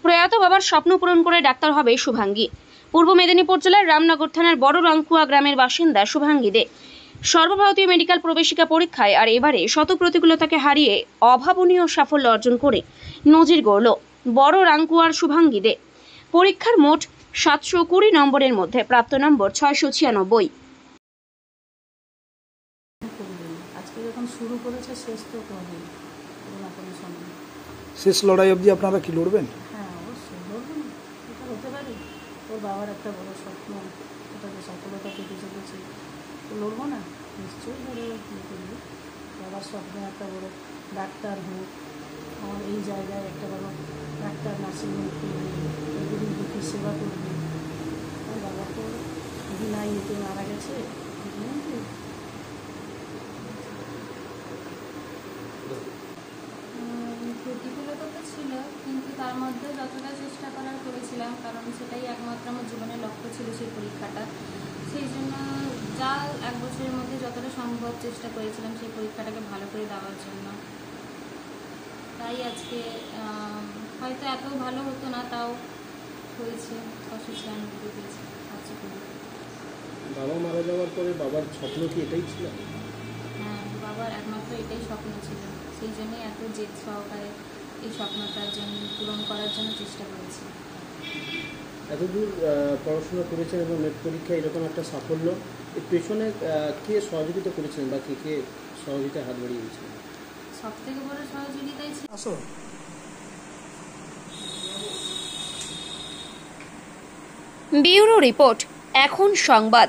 প্রয়াত বাবার স্বপ্ন পূরণ করে ডাক্তার হবে শুভাঙ্গী। পূর্ব মেদিনীপুর জেলার রামনগর থানার বড় রাঙ্কুয়া গ্রামের বাসিন্দা শুভাঙ্গী দে সর্বভারতীয় মেডিকেল প্রবেশিকা পরীক্ষায় আর এবারে শত প্রতিকূলতাকে হারিয়ে অভাবনীয় সাফল্য অর্জন করে নজির গড়ল বড় রাঙ্কুয়ার শুভাঙ্গী দে। পরীক্ষার মোট 720 নম্বরের মধ্যে প্রাপ্ত নম্বর 696। আজকে যখন শুরু করেছে শেষ তো করবেন কোনো কোনো সময়। শেষ লড়াই অবধি আপনারা কি লড়বেন? হ্যাঁ অবশ্যই লড়বো না, এটা হতে পারে। ওর বাবার একটা বড় স্বপ্ন, ওটাকে সফলতা পেতে চলেছে, তো লড়বো না? নিশ্চয়ই ধরে করবো। বাবার স্বপ্ন একটা বড় ডাক্তার হোক, আমার এই জায়গায় একটা বড় ডাক্তার নার্সিংহোম করবে, এগুলি দুঃখী সেবা করবে। আমার বাবা তো বিনা ইয়েতে মারা গেছে, বুঝলেন কি? প্রতিকূলতা তো ছিল, কিন্তু তার মধ্যে যতটা চেষ্টা করার করেছিলাম, কারণ সেটাই একমাত্র আমার জীবনের লক্ষ্য ছিল সেই পরীক্ষাটা। সেই জন্য যা এক বছরের মধ্যে যতটা সম্ভব চেষ্টা করেছিলাম সেই পরীক্ষাটাকে ভালো করে দেওয়ার জন্য। তাই আজকে হয়তো এত ভালো হতো না, তাও হয়েছে 696 পেয়েছি। বাবা মারা যাওয়ার পরে বাবার স্বপ্ন কি এটাই ছিল? হ্যাঁ, বাবার একমাত্র এটাই স্বপ্ন ছিল, সেই জন্যই এত জেদ সহকারে এই স্বপ্নটার জন্য পূরণ করার জন্য চেষ্টা করেছি। এতদূর পড়াশোনা করেছেন এবং নেট পরীক্ষায় এরকম একটা সাফল্য, এর পেছনে কে সহযোগিতা করেছেন বা কে কে সহযোগিতায় হাত বাড়িয়ে দিয়েছিলেন? সব থেকে বড় সহযোগিতাই ছিল আসো। ব্যুরো রিপোর্ট, এখন সংবাদ।